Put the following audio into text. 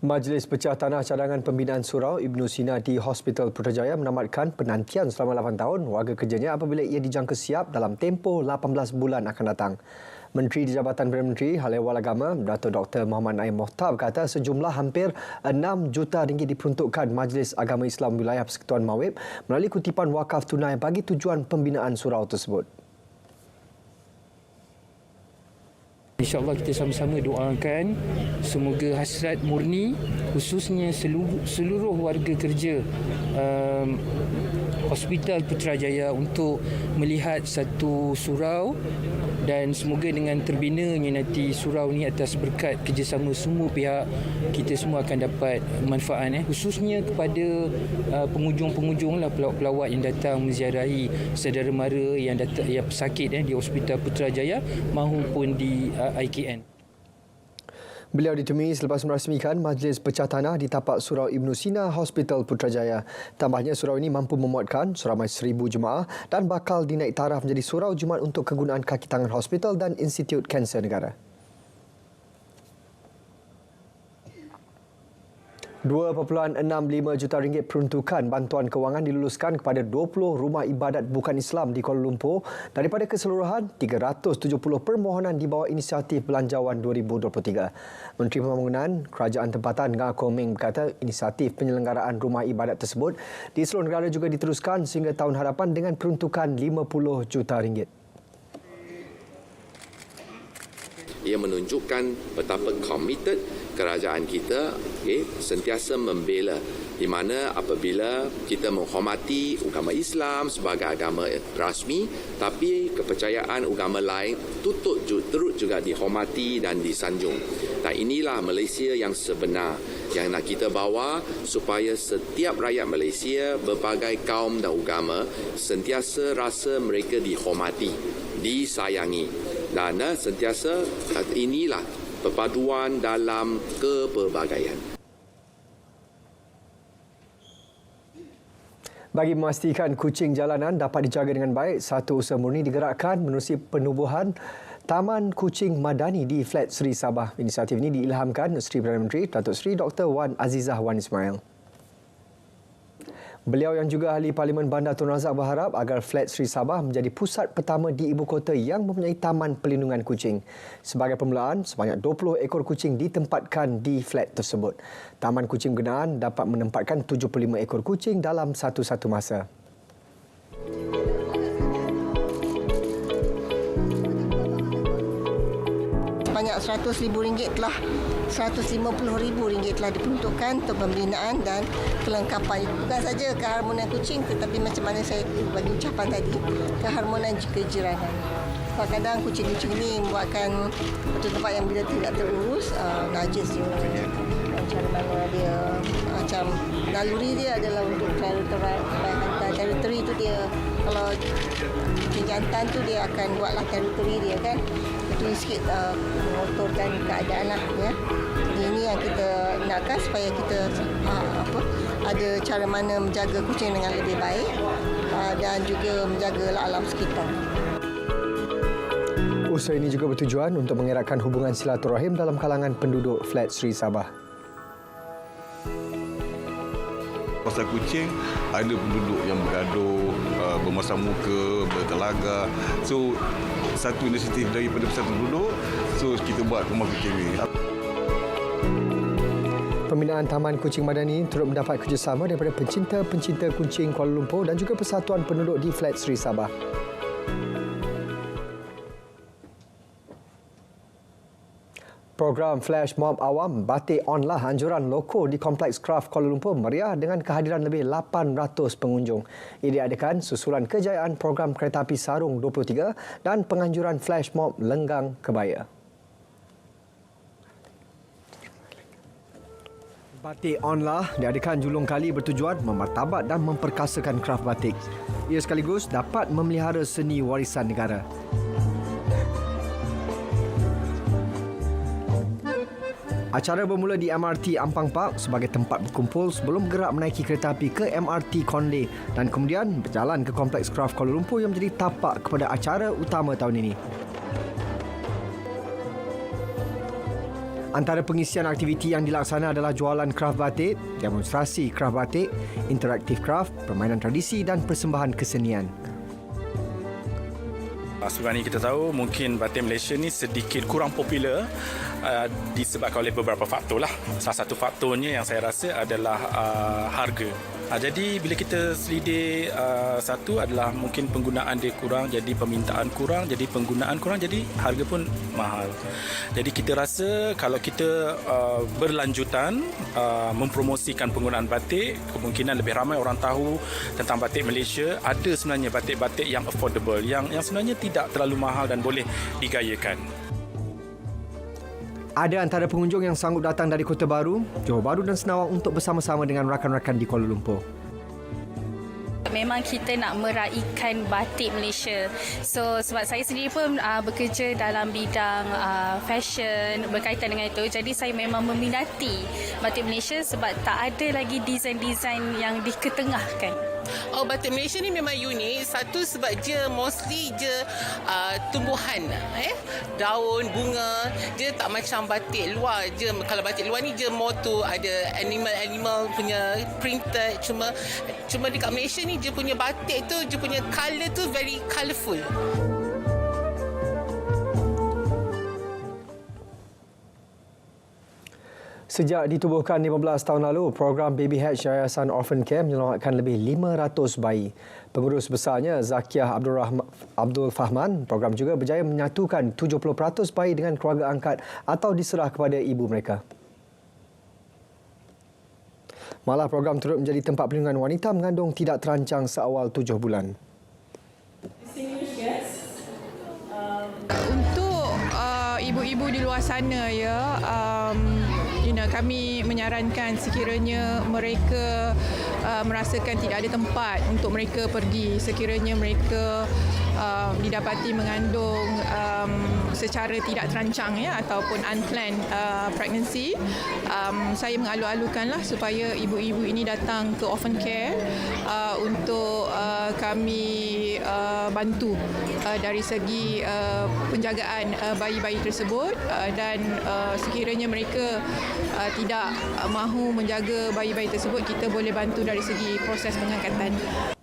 Majlis Pecah Tanah Cadangan Pembinaan Surau Ibnu Sina di Hospital Putrajaya menamatkan penantian selama 8 tahun warga kerjanya apabila ia dijangka siap dalam tempoh 18 bulan akan datang. Menteri di Jabatan Perdana Menteri Hal Ehwal Agama Datuk Dr. Muhammad Naim Mohtar berkata sejumlah hampir 6 juta ringgit diperuntukkan Majlis Agama Islam Wilayah Persekutuan Mawib melalui kutipan wakaf tunai bagi tujuan pembinaan surau tersebut. InsyaAllah kita sama-sama doakan semoga hasrat murni khususnya seluruh warga kerja Hospital Putrajaya untuk melihat satu surau dan semoga dengan terbinanya nanti surau ni atas berkat kerjasama semua pihak kita semua akan dapat manfaat khususnya kepada pengunjung-pengunjung lah, pelawat yang datang menziarahi saudara mara yang sakit di Hospital Putrajaya maupun di IKN. Beliau ditemui selepas merasmikan Majlis Pecah Tanah di tapak Surau Ibnu Sina Hospital Putrajaya. Tambahnya surau ini mampu memuatkan seramai 1,000 jemaah dan bakal dinaik taraf menjadi surau Jumaat untuk kegunaan kaki tangan hospital dan Institut Kanser Negara. 2.65 juta ringgit peruntukan bantuan kewangan diluluskan kepada 20 rumah ibadat bukan Islam di Kuala Lumpur daripada keseluruhan 370 permohonan di bawah inisiatif Belanjawan 2023. Menteri Pembangunan Kerajaan Tempatan Ngah Koh Meng berkata inisiatif penyelenggaraan rumah ibadat tersebut di seluruh negara juga diteruskan sehingga tahun hadapan dengan peruntukan 50 juta ringgit. Ia menunjukkan betapa komited kerajaan kita sentiasa membela di mana apabila kita menghormati agama Islam sebagai agama rasmi tapi kepercayaan agama lain turut juga dihormati dan disanjung. Dan inilah Malaysia yang sebenar yang nak kita bawa supaya setiap rakyat Malaysia berbagai kaum dan agama sentiasa rasa mereka dihormati, disayangi dan sentiasa inilah perpaduan dalam kepelbagaian. Bagi memastikan kucing jalanan dapat dijaga dengan baik, satu usaha murni digerakkan menerusi penubuhan Taman Kucing Madani di Flat Sri Sabah. Inisiatif ini diilhamkan Sri Perdana Menteri Datuk Sri Dr. Wan Azizah Wan Ismail. Beliau yang juga ahli Parlimen Bandar Tun Razak berharap agar Flat Sri Sabah menjadi pusat pertama di ibu kota yang mempunyai taman pelindungan kucing. Sebagai permulaan, sebanyak 20 ekor kucing ditempatkan di flat tersebut. Taman kucing berkenaan dapat menempatkan 75 ekor kucing dalam satu-satu masa. Banyak RM100,000 telah RM150,000 telah diperuntukkan untuk pembinaan dan kelengkapan. Bukan saja keharmonian kucing tetapi macam mana saya bagi ucapan tadi, keharmonian kejiranan. Sebab kadang kucing-kucing ini membuatkan satu tempat yang bila tidak terurus, najis dia. Macam mana dia, macam naluri dia adalah untuk teritori itu dia. Kalau kucing jantan tu dia akan buatlah teritori dia kan. Itu sikit mengotorkan keadaan lah ya. Jadi ini yang kita nakkan supaya kita ada cara mana menjaga kucing dengan lebih baik dan juga menjaga alam sekitar. Usaha ini juga bertujuan untuk mengeratkan hubungan silaturahim dalam kalangan penduduk Flat Sri Sabah. Pasal kucing, ada penduduk yang bergaduh, bermasam muka, bertelaga. So, satu inisiatif daripada Persatuan Penduduk, so kita buat rumah kucing ini. Pembinaan Taman Kucing Madani turut mendapat kerjasama daripada pencinta-pencinta kucing Kuala Lumpur dan juga Persatuan Penduduk di Flat Sri Sabah. Program Flash Mob Awam Batik Onlah anjuran loko di Kompleks Kraft Kuala Lumpur meriah dengan kehadiran lebih 800 pengunjung. Ia diadakan susulan kejayaan program Kereta Api Sarung 23 dan penganjuran Flash Mob Lenggang Kebaya. Batik Onlah diadakan julung kali bertujuan memartabat dan memperkasakan kraf batik. Ia sekaligus dapat memelihara seni warisan negara. Acara bermula di MRT Ampang Park sebagai tempat berkumpul sebelum gerak menaiki kereta api ke MRT Conley dan kemudian berjalan ke Kompleks Kraft Kuala Lumpur yang menjadi tapak kepada acara utama tahun ini. Antara pengisian aktiviti yang dilaksana adalah jualan kraf batik, demonstrasi kraf batik, interaktif kraf, permainan tradisi dan persembahan kesenian. Sebelum ini kita tahu mungkin batik Malaysia ni sedikit kurang popular disebabkan oleh beberapa faktor lah. Salah satu faktornya yang saya rasa adalah harga. Jadi bila kita selidik, satu adalah mungkin penggunaan dia kurang, jadi permintaan kurang, jadi penggunaan kurang, jadi harga pun mahal. Jadi kita rasa kalau kita berlanjutan mempromosikan penggunaan batik, kemungkinan lebih ramai orang tahu tentang batik Malaysia. Ada sebenarnya batik-batik yang affordable, yang sebenarnya tidak terlalu mahal dan boleh digayakan. Ada antara pengunjung yang sanggup datang dari Kota Baru, Johor Bahru dan Senawang untuk bersama-sama dengan rakan-rakan di Kuala Lumpur. Memang kita nak meraihkan batik Malaysia. So sebab saya sendiri pun bekerja dalam bidang fashion berkaitan dengan itu. Jadi saya memang meminati batik Malaysia sebab tak ada lagi desain-desain yang diketengahkan. Oh, batik Malaysia ni memang unik. Satu sebab dia mostly je tumbuhan, daun, bunga. Dia tak macam batik luar je. Kalau batik luar ni je more tu ada animal punya printed. Cuma dekat Malaysia ni dia punya batik tu, dia punya colour tu very colourful. Sejak ditubuhkan 15 tahun lalu, program Baby Hatch Yayasan Orphan Care menyelamatkan lebih 500 bayi. Pengurus besarnya Zakiah Abdul Fahman, program juga berjaya menyatukan 70% bayi dengan keluarga angkat atau diserah kepada ibu mereka. Malah program turut menjadi tempat perlindungan wanita mengandung tidak terancang seawal 7 bulan. Untuk ibu-ibu di luar sana kami menyarankan sekiranya mereka merasakan tidak ada tempat untuk mereka pergi, sekiranya mereka didapati mengandung secara tidak terancang ataupun unplanned pregnancy, saya mengalu-alukanlah supaya ibu-ibu ini datang ke Orphan Care untuk kami bantu dari segi penjagaan bayi-bayi tersebut, dan sekiranya mereka tidak mahu menjaga bayi-bayi tersebut, kita boleh bantu dari segi proses pengangkatan.